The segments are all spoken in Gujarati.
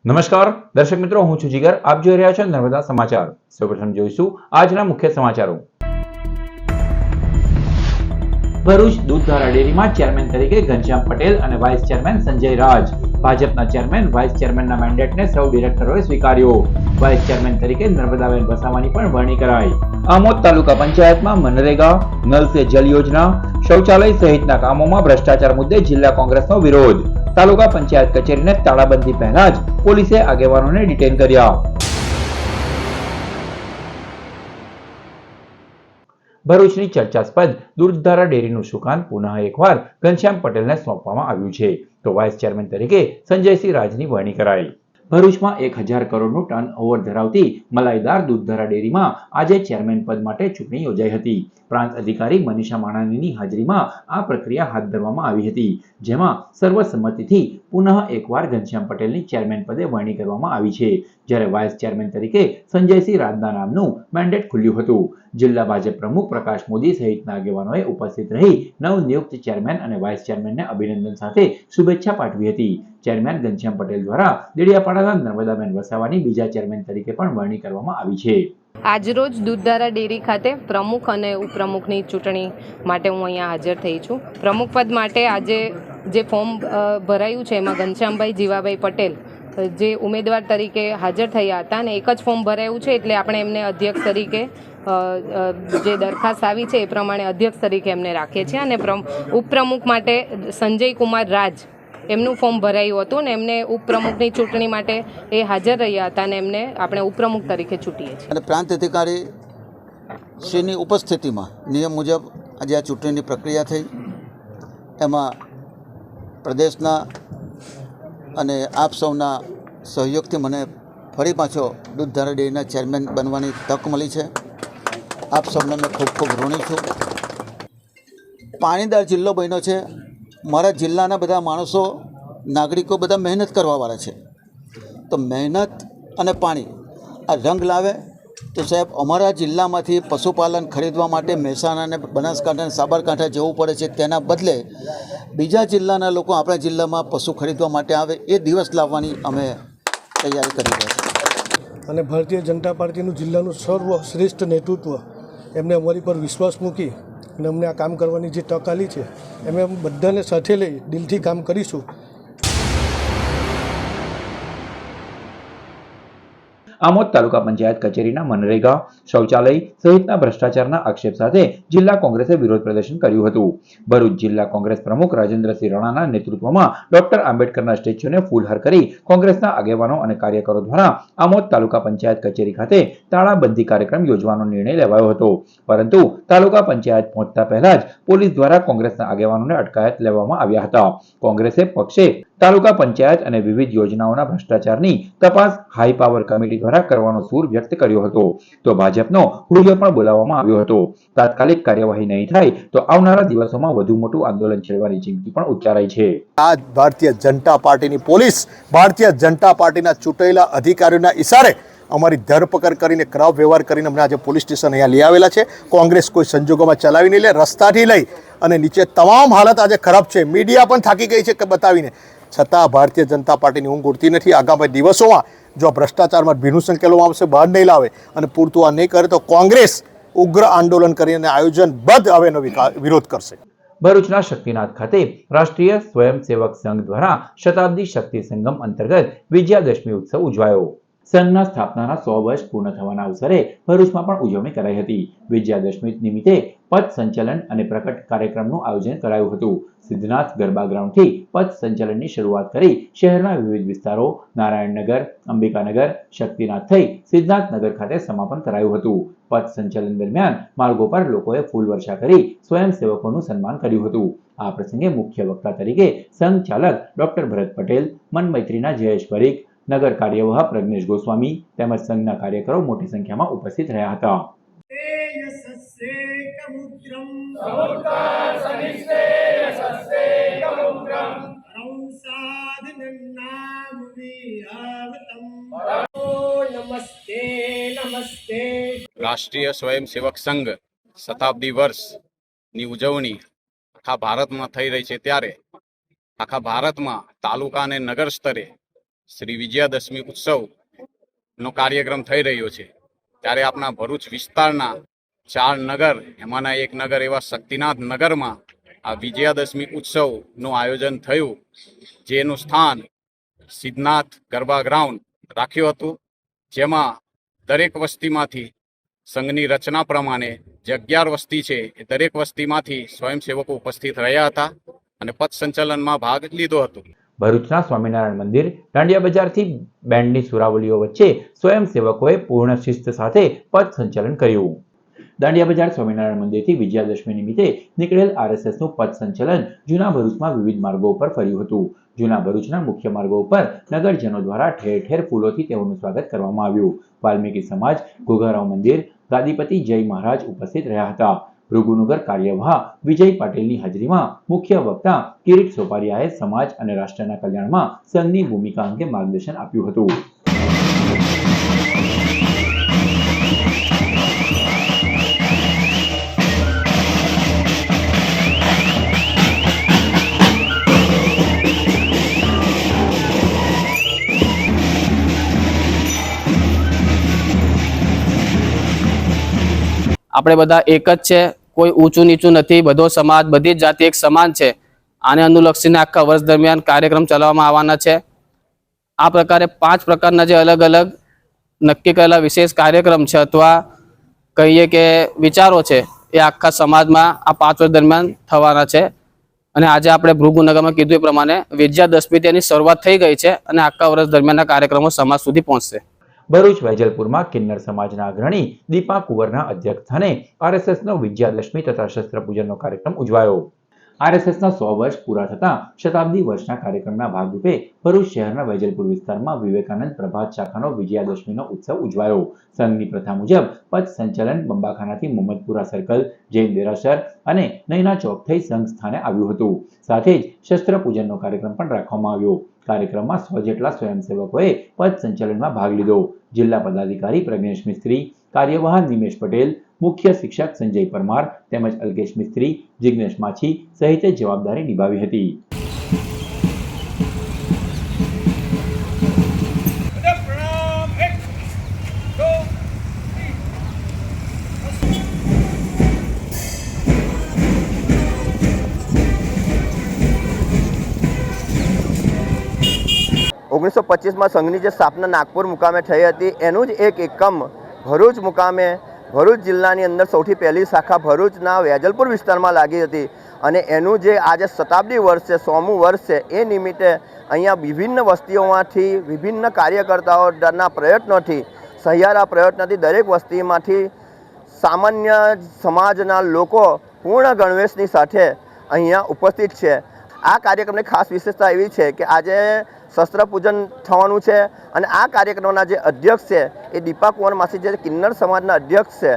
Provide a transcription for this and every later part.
નમસ્કાર દર્શક મિત્રો, હું છું જીગર. આપ જોઈ રહ્યા છો નર્મદા સમાચાર. સૌપ્રથમ જોઈશું આજના મુખ્ય સમાચારો. ભરૂચ દૂધધારા ડેરીમાં ચેરમેન તરીકે ઘનશ્યામ પટેલ અને વાઇસ ચેરમેન સંજય રાજ. ભાજપના ચેરમેન વાઇસ ચેરમેનના મેન્ડેટને સૌ ડિરેક્ટરોએ સ્વીકાર્યો. વાઇસ ચેરમેન તરીકે નર્મદાબેન વસાવાની પણ વરણી કરાઈ. આમોદ તાલુકા પંચાયતમાં મનરેગા, નલ સે જલ યોજના, શૌચાલય સહિતના કામોમાં ભ્રષ્ટાચાર મુદ્દે જિલ્લા કોંગ્રેસનો વિરોધ. તાલુકા પંચાયત કચેરીને તાળાબંધી પહેલા જ પોલીસે આગેવાનોને ડિટેન કર્યા. ભરૂચની ચર્ચાસ્પદ દૂધધારા ડેરીનું સુકાન પુનઃ એકવાર ઘનશ્યામ પટેલને સોંપવામાં આવ્યું છે, તો વાઇસ ચેરમેન તરીકે સંજયસિંહ રાજની વરણી કરાઈ. ભરૂચમાં 1000 કરોડનું ટર્ન ઓવર ધરાવતી મલાઈદાર દૂધધારા ડેરીમાં આજે ચેરમેન પદ માટે ચૂંટણી યોજાઈ હતી. પ્રાંત અધિકારી મનીષા માણાનીની હાજરીમાં આ પ્રક્રિયા હાથ ધરવામાં આવી હતી, જેમાં સર્વસંમતિથી પુનઃ એકવાર ઘનશ્યામ પટેલની ચેરમેન પદે વરણી કરવામાં આવી છે, જ્યારે વાઇસ ચેરમેન તરીકે સંજયસિંહ રાજના નામનું મેન્ડેટ ખુલ્યું હતું. જિલ્લા ભાજપ પ્રમુખ પ્રકાશ મોદી સહિતના આગેવાનોએ ઉપસ્થિત રહી નવનિયુક્ત ચેરમેન અને વાઇસ ચેરમેનને અભિનંદન સાથે શુભેચ્છા પાઠવી હતી. ચેરમેન ઘનશ્યામ પટેલ દ્વારા દેડિયાપાડાના નર્મદાબેન વસાવાની બીજા ચેરમેન તરીકે પણ વરણી કરવામાં આવી છે. આજરોજ દૂધધારા ડેરી ખાતે પ્રમુખ અને ઉપપ્રમુખની ચૂંટણી માટે હું અહીંયા હાજર થઈ છું. પ્રમુખ પદ માટે આજે જે ફોર્મ ભરાયું છે એમાં ઘનશ્યામભાઈ જીવાભાઈ પટેલ જે ઉમેદવાર તરીકે હાજર થયા હતા અને એક જ ફોર્મ ભરાયું છે, એટલે આપણે એમને અધ્યક્ષ તરીકે જે દરખાસ્ત આવી છે એ પ્રમાણે અધ્યક્ષ તરીકે એમને રાખીએ છીએ. અને ઉપપ્રમુખ માટે સંજય કુમાર રાજ એમનું ફોર્મ ભરાયું હતું ને એમને ઉપપ્રમુખની ચૂંટણી માટે એ હાજર રહ્યા હતા અને એમને આપણે ઉપપ્રમુખ તરીકે ચૂંટીએ છીએ. અને પ્રાંત અધિકારી શ્રીની ઉપસ્થિતિમાં નિયમ મુજબ આજે આ ચૂંટણીની પ્રક્રિયા થઈ. એમાં પ્રદેશના અને આપ સૌના સહયોગથી મને ફરી પાછો દૂધધારા ડેરીના ચેરમેન બનવાની તક મળી છે. આપ સૌને મેં ખૂબ ખૂબ ઋણી છું. પાણીદાર જિલ્લો બન્યો છે. મારા જિલ્લાના બધા માણસો, નાગરિકો બધા મહેનત કરવાવાળા છે. તો મહેનત અને પાણી આ રંગ લાવે તો સાહેબ અમારા જિલ્લામાંથી પશુપાલન ખરીદવા માટે મહેસાણા અને બનાસકાંઠા અને સાબરકાંઠા જવું પડે છે, તેના બદલે બીજા જિલ્લાના લોકો આપણા જિલ્લામાં પશુ ખરીદવા માટે આવે એ દિવસ લાવવાની અમે તૈયારી કરી રહ્યા છીએ. અને ભારતીય જનતા પાર્ટીનું જિલ્લાનું સર્વશ્રેષ્ઠ નેતૃત્વ એમને અમારી પર વિશ્વાસ મૂકી અને અમને આ કામ કરવાની જે તક આલી છે એમ બધાને સાથે લઈ દિલથી કામ કરીશું. આમોદ તાલુકા પંચાયત કચેરીના મનરેગા, શૌચાલય સહિતના ભ્રષ્ટાચારના આક્ષેપ સાથે જિલ્લા કોંગ્રેસે વિરોધ પ્રદર્શન કર્યું હતું. ભરૂચ જિલ્લા કોંગ્રેસ પ્રમુખ રાજેન્દ્રસિંહ રાણાના નેતૃત્વમાં ડોક્ટર આંબેડકરના સ્ટેચ્યુને ફૂલહાર કરી કોંગ્રેસના આગેવાનો અને કાર્યકરો દ્વારા આમોદ તાલુકા પંચાયત કચેરી ખાતે તાળાબંધી કાર્યક્રમ યોજવાનો નિર્ણય લેવાયો હતો, પરંતુ તાલુકા પંચાયત પહોંચતા પહેલા જ પોલીસ દ્વારા કોંગ્રેસના આગેવાનોને અટકાયત લેવામાં આવ્યા હતા. કોંગ્રેસે પક્ષે તાલુકા પંચાયત અને વિવિધ યોજનાઓના ભ્રષ્ટાચારની તપાસ હાઈ પાવર કમિટી દ્વારા કરવાનો સૂર વ્યક્ત કર્યો હતો, તો ભાજપનો હુડિયો પણ બોલાવવામાં આવ્યો હતો. તાત્કાલિક કાર્યવાહી નહીં થાય તો આવનારા દિવસોમાં વધુ મોટું આંદોલન છેડવાની ચીમકી પણ ઉચ્ચારાઈ છે. આ ભારતીય જનતા પાર્ટીની પોલીસ ભારતીય જનતા પાર્ટીના ચૂંટાયેલા અધિકારીઓના ઇશારે અમારી ધરપકડ કરીને ખરાબ વ્યવહાર કરીને અમને આજે પોલીસ સ્ટેશન અહીંયા લઈ આવેલા છે. કોંગ્રેસ કોઈ સંજોગોમાં ચલાવી નહીં લે. રસ્તાથી લઈ અને નીચે તમામ હાલત આજે ખરાબ છે. મીડિયા પણ થાકી ગઈ છે કે બતાવીને, છતાં ભારતીય જનતા પાર્ટીની ઊંઘ ઉડતી નથી. આગામી દિવસોમાં જો ભ્રષ્ટાચારમાં ભીનું સંકેલવામાં આવશે, બહાર નહીં લાવે અને પૂરતું આ નહીં કરે તો કોંગ્રેસ ઉગ્ર આંદોલન કરીને આયોજનબદ્ધ હવેનો વિરોધ કરશે. ભરૂચના શક્તિનાથ ખાતે રાષ્ટ્રીય સ્વયંસેવક સંઘ દ્વારા શતાબ્દી શક્તિ સંગમ અંતર્ગત વિજયાદશમી ઉત્સવ ઉજવાયો. સંઘના સ્થાપનાના 100 વર્ષ પૂર્ણ થવાના અવસરે ભરૂચમાં પણ ઉજવણી કરાઈ હતી. વિજયાદશમી નિમિત્તે પથ સંચલન અને પ્રકટ કાર્યક્રમનું આયોજન કરાયું હતું. સિદ્ધનાથ ગરબા ગ્રાઉન્ડથી પથ સંચલનની શરૂઆત કરી શહેરના વિવિધ વિસ્તારો નારાયણનગર, અંબિકાનગર, શક્તિનાથ થઈ સિદ્ધનાથનગર ખાતે સમાપન કરાયું હતું. પથ સંચલન દરમિયાન માર્ગો પર લોકોએ ફૂલવર્ષા કરી સ્વયંસેવકોનું સન્માન કર્યું હતું. આ પ્રસંગે મુખ્ય વક્તા તરીકે સંઘ ચાલક ડોક્ટર ભરત પટેલ, મન મૈત્રીના જયેશ પરીખ, નગર કાર્યવાહ પ્રજ્ઞેશ ગોસ્વામી તેમજ સંઘના કાર્યકરો મોટી સંખ્યામાં ઉપસ્થિત રહ્યા હતા. રાષ્ટ્રીય સ્વયંસેવક સંઘ શતાબ્દી વર્ષની ઉજવણી આખા ભારતમાં થઈ રહી છે, ત્યારે આખા ભારતમાં તાલુકા અને નગર સ્તરે શ્રી વિજયાદશમી ઉત્સવનો કાર્યક્રમ થઈ રહ્યો છે, ત્યારે આપણા ભરૂચ વિસ્તારના 4 નગર, એમાંના એક નગર એવા શક્તિનાથ નગરમાં આ વિજયાદશમી ઉત્સવનું આયોજન થયું, જેનું સ્થાન સિદ્ધનાથ ગરબા ગ્રાઉન્ડ રાખ્યું હતું, જેમાં દરેક વસ્તીમાંથી સંઘની રચના પ્રમાણે જે 11 વસ્તી છે એ દરેક વસ્તીમાંથી સ્વયંસેવકો ઉપસ્થિત રહ્યા હતા અને પથ સંચલનમાં ભાગ લીધો હતો. ભરૂચના સ્વામિનારાયણ મંદિર દાંડિયા બજારથી બેન્ડની સુરાવલીઓ વચ્ચે સ્વયંસેવકોએ પૂર્ણ શિસ્ત સાથે પથ સંચલન કર્યું. દાંડિયા બજાર સ્વામિનારાયણ મંદિરથી વિજયાદશમી નિમિત્તે નીકળેલ આરએસએસનું પથ સંચલન જૂના ભરૂચમાં વિવિધ માર્ગો પર ફર્યું હતું. જૂના ભરૂચના મુખ્ય માર્ગો ઉપર નગરજનો દ્વારા ઠેર ઠેર ફૂલોથી તેઓનું સ્વાગત કરવામાં આવ્યું. વાલ્મીકી સમાજ, ઘોઘારાવ મંદિર, ગાદીપતિ જય મહારાજ ઉપસ્થિત રહ્યા હતા. ભૃગુનગર કાર્યવાહ વિજય પાટીલની હાજરીમાં મુખ્ય વક્તા કિરીટ સોપારીયાએ સમાજ અને રાષ્ટ્રના કલ્યાણમાં સંઘની ભૂમિકા અંગે માર્ગદર્શન આપ્યું હતું. આપણે બધા એક જ છે, કોઈ ઊંચું નીચું નથી, બધો સમાજ, બધી જ જાતિ એક સમાન છે. આને અનુલક્ષીને આખા વર્ષ દરમિયાન કાર્યક્રમ ચલાવવામાં આવવાના છે. આ પ્રકારે 5 પ્રકારના જે અલગ અલગ નક્કી કરેલા વિશેષ કાર્યક્રમ છે અથવા કહીએ કે વિચારો છે, એ આખા સમાજમાં આ 5 વર્ષ દરમિયાન થવાના છે. અને આજે આપણે ભૃગુનગરમાં કીધું એ પ્રમાણે વિજયાદશમી તેની શરૂઆત થઈ ગઈ છે અને આખા વર્ષ દરમિયાનના કાર્યક્રમો સમાજ સુધી પહોંચશે. ભરૂચ વેજલપુરમાં કિન્નર સમાજના અગ્રણી દીપા કુંવરના અધ્યક્ષસ્થાને આરએસએસનો વિજયાદશમી તથા શસ્ત્ર પૂજનનો કાર્યક્રમ ઉજવાયો. આરએસએસના 100 વર્ષ પૂરા થતા શતાબ્દી વર્ષના કાર્યક્રમના ભાગરૂપે ભરૂચ શહેરના વેજલપુર વિસ્તારમાં વિવેકાનંદ પ્રભાત શાખાનો વિજયાદશમીનો ઉત્સવ ઉજવાયો. સંઘની પ્રથા મુજબ પથ સંચલન બંબાખાનાથી મોહમ્મદપુરા સર્કલ, જૈન દેરાસર અને નૈના ચોક થઈ સંઘ સ્થાને આવ્યું હતું. સાથે જ શસ્ત્ર પૂજનનો કાર્યક્રમ પણ રાખવામાં આવ્યો. કાર્યક્રમમાં 100 જેટલા સ્વયંસેવકોએ પથ સંચલનમાં ભાગ લીધો. જિલ્લા પદાધિકારી પ્રજ્ઞેશ મિસ્ત્રી, કાર્યવાહ નિમેશ પટેલ, મુખ્ય શિક્ષક સંજય પરમાર તેમજ અલ્કેશ મિસ્ત્રી, જિગ્નેશ માછી સહિતે જવાબદારી નિભાવી હતી. ઓગણીસો 25માં સંઘની જે સ્થાપના નાગપુર મુકામે થઈ હતી, એનું જ એક એકમ ભરૂચ મુકામે ભરૂચ જિલ્લાની અંદર સૌથી પહેલી શાખા ભરૂચના વેજલપુર વિસ્તારમાં લાગી હતી. અને એનું જે આજે શતાબ્દી વર્ષ છે, 100મું વર્ષ છે, એ નિમિત્તે અહીંયા વિભિન્ન વસ્તીઓમાંથી, વિભિન્ન કાર્યકર્તાઓના પ્રયત્નોથી, સહિયારા પ્રયત્નોથી દરેક વસ્તીમાંથી સામાન્ય સમાજના લોકો પૂર્ણ ગણવેશની સાથે અહીંયા ઉપસ્થિત છે. આ કાર્યક્રમની ખાસ વિશેષતા એવી છે કે આજે શસ્ત્ર પૂજન થવાનું છે અને આ કાર્યક્રમના જે અધ્યક્ષ છે એ દીપા કુંવર માસી, જે કિન્નર સમાજના અધ્યક્ષ છે.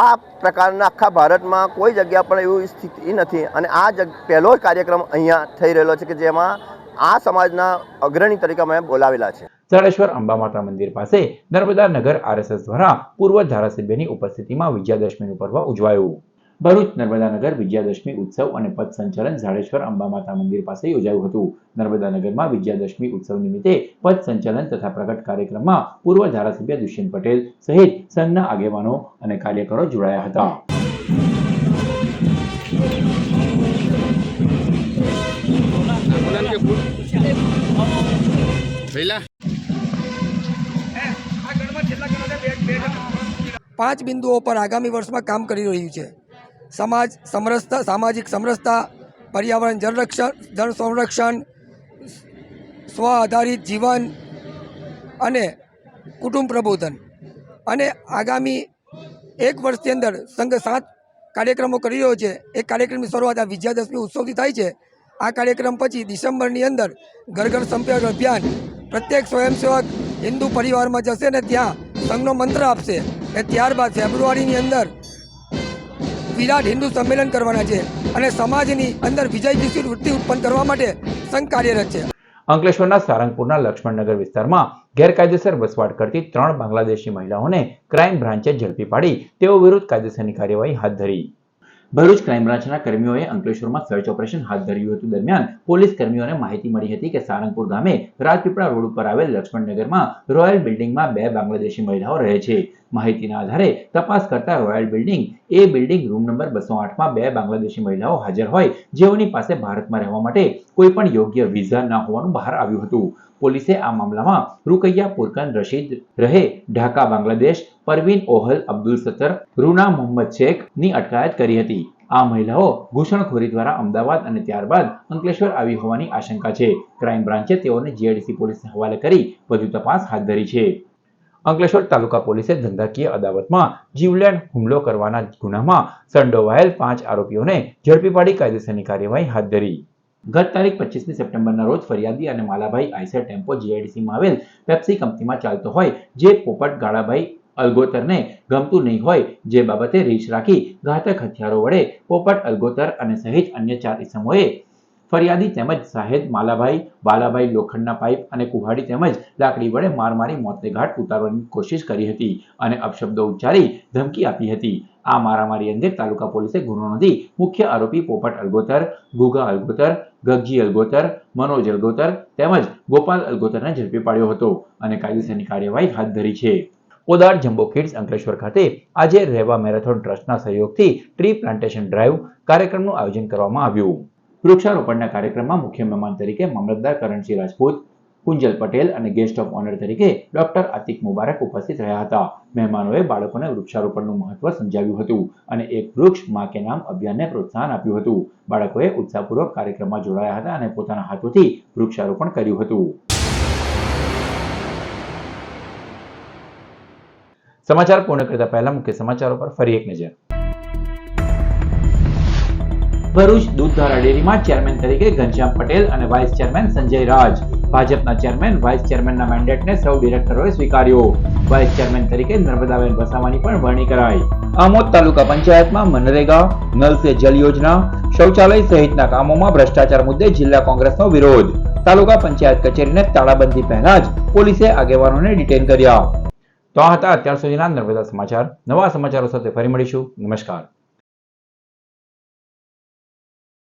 આ પ્રકારના આખા ભારતમાં કોઈ જગ્યા પર એવી સ્થિતિ નથી અને આ પહેલો જ કાર્યક્રમ અહીંયા થઈ રહેલો છે કે જેમાં આ સમાજના અગ્રણી તરીકે અમે બોલાવેલા છે. ઝાડેશ્વર અંબા માતા મંદિર પાસે નર્મદા નગર આરએસએસ દ્વારા પૂર્વ ધારાસભ્યની ઉપસ્થિતિમાં વિજયાદશમીનું પર્વ ઉજવાયું. ભરૂચ નર્મદા નગર વિજયાદશમી ઉત્સવ અને પથ સંચલન ઝાડેશ્વર અંબા માતા મંદિર પાસે યોજાયું હતું. નર્મદા નગરમાં વિજયાદશમી ઉત્સવ નિમિત્તે પથ સંચલન તથા પ્રગટ કાર્યક્રમમાં પૂર્વ ધારાસભ્ય દુષ્યંત પટેલ સહિત સંઘના આગેવાનો અને કાર્યકરો જોડાયા હતા. પાંચ બિંદુઓ પર આગામી વર્ષમાં કામ કરી રહ્યું છે. સમાજ સમરસતા, સામાજિક સમરસતા, પર્યાવરણ જળ સંરક્ષણ, સ્વ આધારિત જીવન અને કુટુંબ પ્રબોધન. અને આગામી 1 વર્ષની અંદર સંઘ 7 કાર્યક્રમો કરી રહ્યો છે. એ કાર્યક્રમની શરૂઆત આ વિજયાદશમી ઉત્સવથી થાય છે. આ કાર્યક્રમ પછી ડિસેમ્બરની અંદર ઘર ઘર સંપર્ક અભિયાન, પ્રત્યેક સ્વયંસેવક હિન્દુ પરિવારમાં જશે ને ત્યાં સંઘનો મંત્ર આપશે. એ ત્યારબાદ ફેબ્રુઆરીની અંદર વિરાટ હિન્દુ સંમેલન કરવાના છે અને સમાજની અંદર વિજયજીની વૃત્તિ ઉત્પન્ન કરવા માટે સંઘ કાર્યરત છે. અંકલેશ્વરના સારંગપુરના લક્ષ્મણનગર વિસ્તારમાં ગેરકાયદેસર વસવાટ કરતી 3 બાંગ્લાદેશી મહિલાઓને ક્રાઇમ બ્રાન્ચે ઝડપી પાડી તેઓ વિરુદ્ધ કાયદેસરની કાર્યવાહી હાથ ધરી. ભરૂચ ક્રાઇમ બ્રાન્ચના કર્મીઓએ અંકલેશ્વરમાં સર્ચ ઓપરેશન હાથ ધર્યું હતું. દરમિયાન પોલીસ કર્મીઓને માહિતી મળી હતી કે સારંગપુર ગામે રાજપીપળા રોડ ઉપર આવેલ લક્ષ્મણનગરમાં રોયલ બિલ્ડિંગમાં 2 બાંગ્લાદેશી મહિલાઓ રહે છે. માહિતીના આધારે તપાસ કરતા રોયલ બિલ્ડિંગ એ બિલ્ડિંગ રૂમ નંબર 208માં 2 બાંગ્લાદેશી મહિલાઓ હાજર હોય જેઓની પાસે ભારતમાં રહેવા માટે કોઈ પણ યોગ્ય વિઝા ન હોવાનું બહાર આવ્યું હતું. પોલીસે આ મામલામાં રૂકૈયા પુરકન રશીદ રહે ઢાકા બાંગ્લાદેશ, પરવીન ઓહલ અબ્દુલ સત્તર, રૂના મોહમ્મદ શેખ ની અટકાયત કરી હતી. આ મહિલાઓ ઘૂસણખોરી દ્વારા અમદાવાદ અને ત્યારબાદ અંકલેશ્વર આવી હોવાની આશંકા છે. ક્રાઇમ બ્રાન્ચે તેઓને જીઆઈડીસી પોલીસને હવાલે કરી વધુ તપાસ હાથ ધરી છે. અંકલેશ્વર તાલુકા પોલીસે ધંધાકીય અદાવતમાં જીવલેણ હુમલો કરવાના ગુનામાં સંડોવાયેલ 5 આરોપીઓને ઝડપી પાડી કાયદેસરની કાર્યવાહી હાથ ધરી. ગત તારીખ 25 સપ્ટેમ્બરના રોજ ફરિયાદી અને માલાભાઈ આઈસર ટેમ્પો જીઆઈડીસીમાં આવેલ પેપ્સી કંપનીમાં ચાલતો હોય જે પોપટ ગાળાભાઈ અલગોતરને ગમતું નહીં હોય જે બાબતે રીચ રાખી ઘાતક હથિયારો વડે પોપટ અલગોતર અને સહિત અન્ય 4 ઇસમોએ ફરિયાદી તેમજ સાહેદ માલાભાઈ બાલાભાઈ લોખંડના પાઇપ અને કુહાડી તેમજ લાકડી વડે માર મારી મોતને ઘાટ ઉતારવાની કોશિશ કરી હતી અને અપશબ્દો ઉચ્ચારી ધમકી આપી હતી. આ મારામારી અંગે તાલુકા પોલીસે ગુનો નોંધી મુખ્ય આરોપી પોપટ અલગોતર, ગુગા અલગોતર, ગગજી અલગોતર, મનોજ અલગોતર તેમજ ગોપાલ અલગોતરને ઝડપી પાડ્યો હતો અને કાયદેસરની કાર્યવાહી હાથ ધરી છે. પોદાર જમ્બો કિડ્સ અંકલેશ્વર ખાતે આજે રહેવા મેરેથોન ટ્રસ્ટના સહયોગથી ટ્રી પ્લાન્ટેશન ડ્રાઈવ કાર્યક્રમનું આયોજન કરવામાં આવ્યું. વૃક્ષારોપણના કાર્યક્રમમાં મુખ્ય મહેમાન તરીકે મામલતદાર કરણસિંહ રાજપૂત, કુંજલ પટેલ અને ગેસ્ટ ઓફ ઓનર તરીકે ડોક્ટર આતિક મુબારક ઉપસ્થિત રહ્યા હતા. મહેમાનોએ બાળકોને વૃક્ષારોપણનું મહત્વ સમજાવ્યું હતું અને એક વૃક્ષ માં કે નામ અભિયાનને પ્રોત્સાહન આપ્યું હતું. બાળકોએ ઉત્સાહપૂર્વક કાર્યક્રમમાં જોડાયા હતા અને પોતાના હાથોથી વૃક્ષારોપણ કર્યું હતું. સમાચાર પૂર્ણ કરતા પહેલા મુખ્ય સમાચારો પર ફરી એક નજર. ભરૂચ દૂધધારા ડેરીમાં ચેરમેન તરીકે ઘનશ્યામ પટેલ અને વાઇસ ચેરમેન સંજય રાજ. ભાજપના ચેરમેન વાઇસ ચેરમેનના મેન્ડેટને સૌ ડિરેક્ટરોએ સ્વીકાર્યો. વાઇસ ચેરમેન તરીકે નર્મદાબેન વસાવાની પણ વરણી કરાઈ. આમોદ તાલુકા પંચાયતમાં મનરેગા, નલ સે જલ યોજના, શૌચાલય સહિતના કામોમાં ભ્રષ્ટાચાર મુદ્દે જિલ્લા કોંગ્રેસનો વિરોધ. તાલુકા પંચાયત કચેરીને તાળાબંધી પહેલા જ પોલીસે આગેવાનોને ડિટેન કર્યા. તો આ હતા અત્યાર સુધીના નર્મદા સમાચાર. નવા સમાચારો સાથે ફરી મળીશું. નમસ્કાર.